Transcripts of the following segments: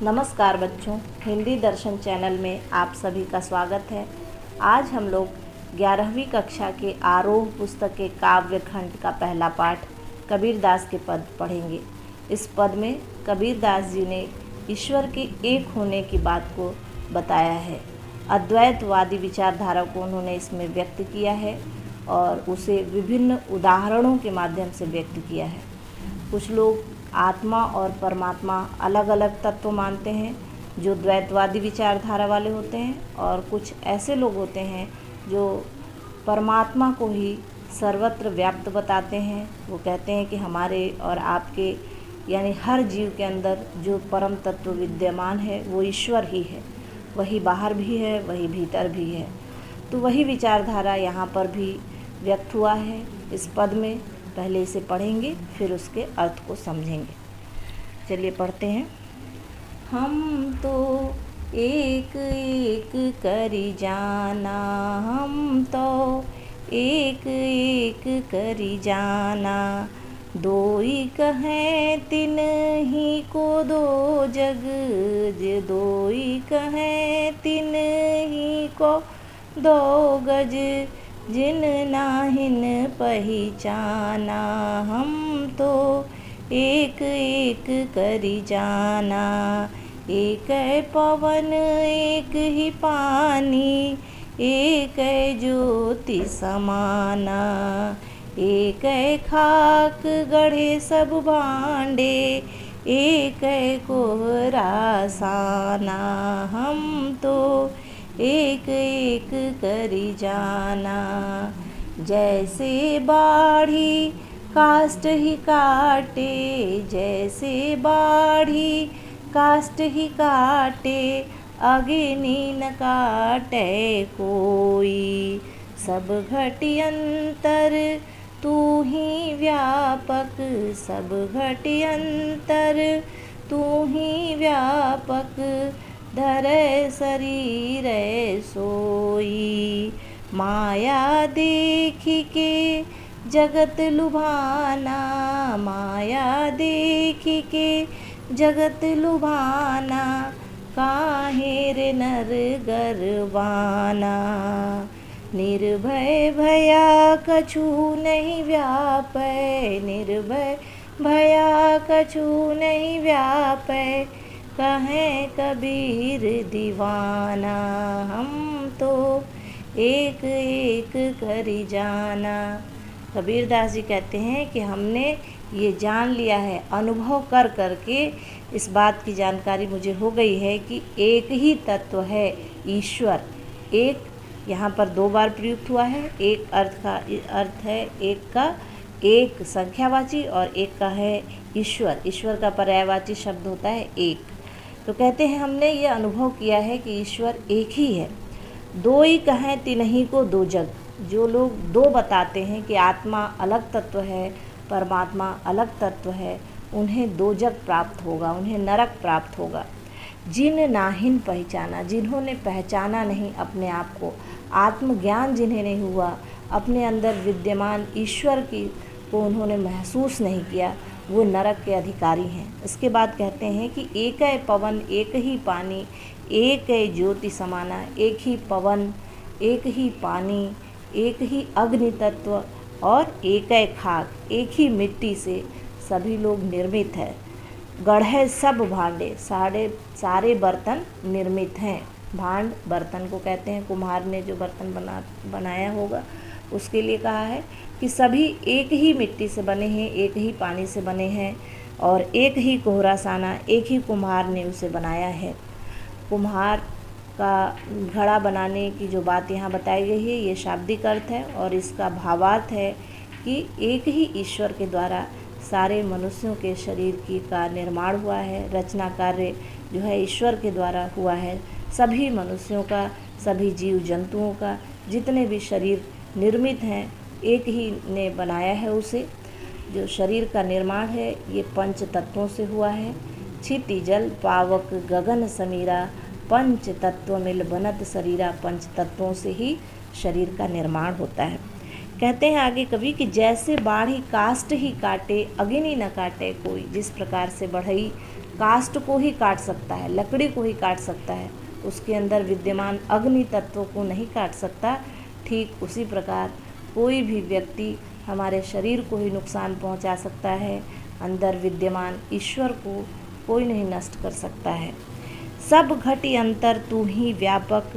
नमस्कार बच्चों, हिंदी दर्शन चैनल में आप सभी का स्वागत है। आज हम लोग 11वीं कक्षा के आरोह पुस्तक के काव्य खंड का पहला पाठ कबीरदास के पद पढ़ेंगे। इस पद में कबीरदास जी ने ईश्वर के एक होने की बात को बताया है। अद्वैतवादी विचारधारा को उन्होंने इसमें व्यक्त किया है और उसे विभिन्न उदाहरणों के माध्यम से व्यक्त किया है। कुछ लोग आत्मा और परमात्मा अलग अलग तत्व मानते हैं जो द्वैतवादी विचारधारा वाले होते हैं, और कुछ ऐसे लोग होते हैं जो परमात्मा को ही सर्वत्र व्याप्त बताते हैं। वो कहते हैं कि हमारे और आपके यानी हर जीव के अंदर जो परम तत्व विद्यमान है वो ईश्वर ही है। वही बाहर भी है, वही भीतर भी है। तो वही विचारधारा यहाँ पर भी व्यक्त हुआ है इस पद में। पहले इसे पढ़ेंगे, फिर उसके अर्थ को समझेंगे। चलिए पढ़ते हैं। हम तो एक एक करी जाना, हम तो एक एक करी जाना, दोई कहें तिन ही को दो जग, जे दोई कहें तिन ही को दो गज, जिन नाहिन पहचाना, हम तो एक एक करी जाना। एक पवन एक ही पानी, एक ज्योति समाना, एक खाक गढ़े सब भांडे, एक कोहरा साना, हम तो एक एक करी जाना। जैसे बाढ़ी काष्ठ ही काटे, जैसे बाढ़ी काष्ठ ही काटे, अग्नि न काटे कोई, सब घटी अंतर तू ही व्यापक, सब घटी अंतर तू ही व्यापक, धरे शरीर सोई, माया देखी के जगत लुभाना, माया देखी के जगत लुभाना, काहे रे नर गरबाना, निर्भय भया कछु नहीं व्यापै, निर्भय भया कछु नहीं व्यापै, कहें कबीर दीवाना, हम तो एक एक करी जाना। कबीरदास जी कहते हैं कि हमने ये जान लिया है, अनुभव कर करके इस बात की जानकारी मुझे हो गई है कि एक ही तत्व है ईश्वर। एक यहाँ पर 2 बार प्रयुक्त हुआ है। एक अर्थ का अर्थ है एक का एक संख्यावाची, और एक का है ईश्वर। ईश्वर का पर्यायवाची शब्द होता है एक। तो कहते हैं हमने ये अनुभव किया है कि ईश्वर एक ही है। दो ही कहें तिन्ही को दो जग। जो लोग 2 बताते हैं कि आत्मा अलग तत्व है, परमात्मा अलग तत्व है, उन्हें 2 जग प्राप्त होगा, उन्हें नरक प्राप्त होगा। जिन नाहिन पहचाना, जिन्होंने पहचाना नहीं अपने आप को, आत्मज्ञान जिन्हें नहीं हुआ, अपने अंदर विद्यमान ईश्वर की को उन्होंने महसूस नहीं किया, वो नरक के अधिकारी हैं। इसके बाद कहते हैं कि एक है पवन एक ही पानी, एक है ज्योति समाना, एक ही पवन एक ही पानी, एक ही अग्नि तत्व, और एक है खाक, एक ही मिट्टी से सभी लोग निर्मित है। गढ़े सब भांडे, सारे बर्तन निर्मित हैं। भांड बर्तन को कहते हैं, कुम्हार ने जो बर्तन बनाया होगा उसके लिए कहा है कि सभी एक ही मिट्टी से बने हैं, एक ही पानी से बने हैं, और एक ही कोहरा साना, एक ही कुम्हार ने उसे बनाया है। कुम्हार का घड़ा बनाने की जो बात यहाँ बताई गई है ये शाब्दिक अर्थ है, और इसका भावार्थ है कि एक ही ईश्वर के द्वारा सारे मनुष्यों के शरीर का निर्माण हुआ है। रचना कार्य जो है ईश्वर के द्वारा हुआ है। सभी मनुष्यों का, सभी जीव जंतुओं का जितने भी शरीर निर्मित हैं, एक ही ने बनाया है उसे। जो शरीर का निर्माण है ये 5 तत्वों से हुआ है। क्षिति जल पावक गगन समीरा, पंच तत्व मिल बनत शरीरा। 5 तत्वों से ही शरीर का निर्माण होता है। कहते हैं आगे कवि कि जैसे बाढ़ी काष्ठ ही काटे अग्नि न काटे कोई, जिस प्रकार से बढ़ई काष्ठ को ही काट सकता है, लकड़ी को ही काट सकता है, उसके अंदर विद्यमान अग्नि तत्वों को नहीं काट सकता, ठीक उसी प्रकार कोई भी व्यक्ति हमारे शरीर को ही नुकसान पहुंचा सकता है, अंदर विद्यमान ईश्वर को कोई नहीं नष्ट कर सकता है। सब घटी अंतर तू ही व्यापक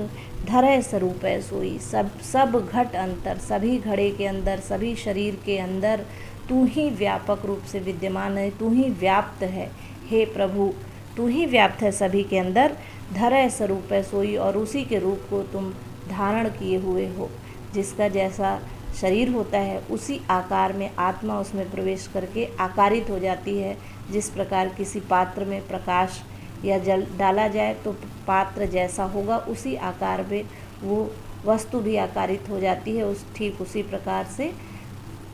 धरय स्वरूप है सोई। सब घट अंतर, सभी घड़े के अंदर, सभी शरीर के अंदर तू ही व्यापक रूप से विद्यमान है, तू ही व्याप्त है। हे प्रभु, तू ही व्याप्त है सभी के अंदर, धरय स्वरूप है सोई, और उसी के रूप को तुम धारण किए हुए हो। जिसका जैसा शरीर होता है उसी आकार में आत्मा उसमें प्रवेश करके आकारित हो जाती है। जिस प्रकार किसी पात्र में प्रकाश या जल डाला जाए तो पात्र जैसा होगा उसी आकार में वो वस्तु भी आकारित हो जाती है। ठीक उसी प्रकार से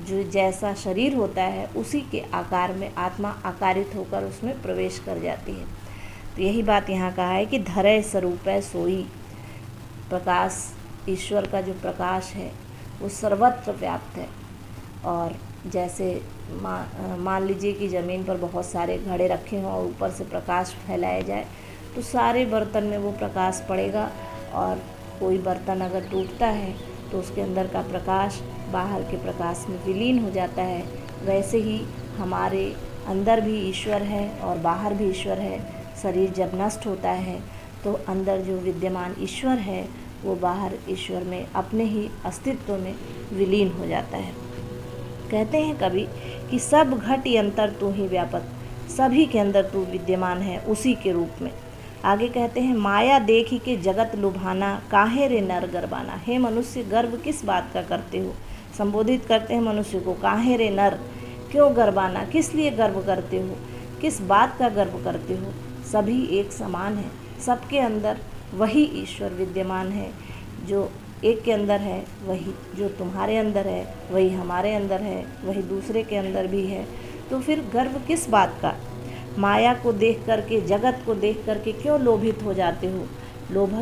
जो जैसा शरीर होता है उसी के आकार में आत्मा आकारित होकर उसमें प्रवेश कर जाती है। तो यही बात यहाँ कहा है कि धरय स्वरूप है सोई। प्रकाश, ईश्वर का जो प्रकाश है वो सर्वत्र व्याप्त है। और जैसे मान लीजिए कि ज़मीन पर बहुत सारे घड़े रखे हों और ऊपर से प्रकाश फैलाया जाए तो सारे बर्तन में वो प्रकाश पड़ेगा, और कोई बर्तन अगर टूटता है तो उसके अंदर का प्रकाश बाहर के प्रकाश में विलीन हो जाता है। वैसे ही हमारे अंदर भी ईश्वर है और बाहर भी ईश्वर है। शरीर जब नष्ट होता है तो अंदर जो विद्यमान ईश्वर है वो बाहर ईश्वर में अपने ही अस्तित्व में विलीन हो जाता है। कहते हैं कवि कि सब घटी अंतर तू ही व्यापक, सभी के अंदर तू विद्यमान है उसी के रूप में। आगे कहते हैं माया देखी के जगत लुभाना, काहे रे नर गर्बाना। हे मनुष्य, गर्व किस बात का करते हो। संबोधित करते हैं मनुष्य को, काहे रे नर, क्यों गर्बाना, किस लिए गर्व करते हो, किस बात का गर्व करते हो। सभी एक समान है, सबके अंदर वही ईश्वर विद्यमान है। जो एक के अंदर है वही जो तुम्हारे अंदर है, वही हमारे अंदर है, वही दूसरे के अंदर भी है। तो फिर गर्व किस बात का। माया को देख करके, जगत को देख करके क्यों लोभित हो जाते हो। लोभ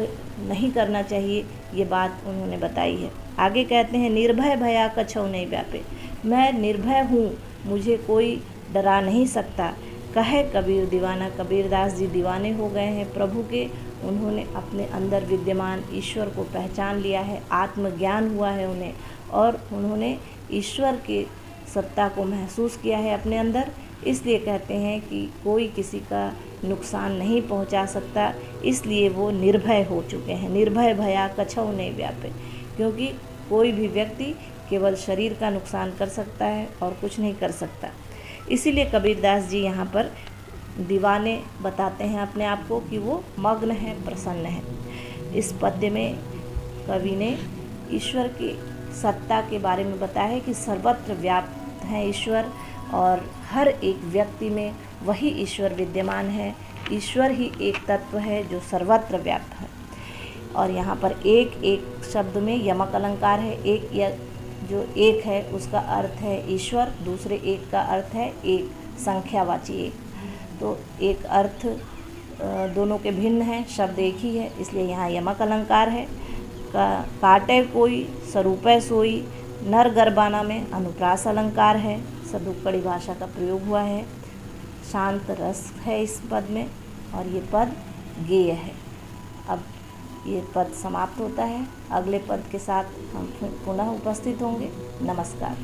नहीं करना चाहिए, ये बात उन्होंने बताई है। आगे कहते हैं निर्भय भया कछौ नहीं व्यापे। मैं निर्भय हूँ, मुझे कोई डरा नहीं सकता। कहे कबीर दीवाना, कबीरदास जी दीवाने हो गए हैं प्रभु के। उन्होंने अपने अंदर विद्यमान ईश्वर को पहचान लिया है, आत्मज्ञान हुआ है उन्हें, और उन्होंने ईश्वर के सत्ता को महसूस किया है अपने अंदर। इसलिए कहते हैं कि कोई किसी का नुकसान नहीं पहुंचा सकता, इसलिए वो निर्भय हो चुके हैं। निर्भय भया कछौ नहीं व्यापे, क्योंकि कोई भी व्यक्ति केवल शरीर का नुकसान कर सकता है और कुछ नहीं कर सकता। इसीलिए कबीरदास जी यहाँ पर दीवाने बताते हैं अपने आप को कि वो मग्न है, प्रसन्न है। इस पद्य में कवि ने ईश्वर की सत्ता के बारे में बताया है कि सर्वत्र व्याप्त है ईश्वर, और हर एक व्यक्ति में वही ईश्वर विद्यमान है। ईश्वर ही एक तत्व है जो सर्वत्र व्याप्त है। और यहाँ पर एक एक शब्द में यमक अलंकार है। एक जो एक है उसका अर्थ है ईश्वर, दूसरे एक का अर्थ है एक, संख्यावाची एक। तो एक अर्थ दोनों के भिन्न हैं, शब्द एक ही है, इसलिए यहाँ यमक अलंकार है। काटे कोई स्वरूपै सोई, नर गर्बाना में अनुप्रास अलंकार है। सदुक्कड़ी भाषा का प्रयोग हुआ है। शांत रस है इस पद में, और ये पद गेय है। अब ये पद समाप्त होता है। अगले पद के साथ हम पुनः उपस्थित होंगे। नमस्कार।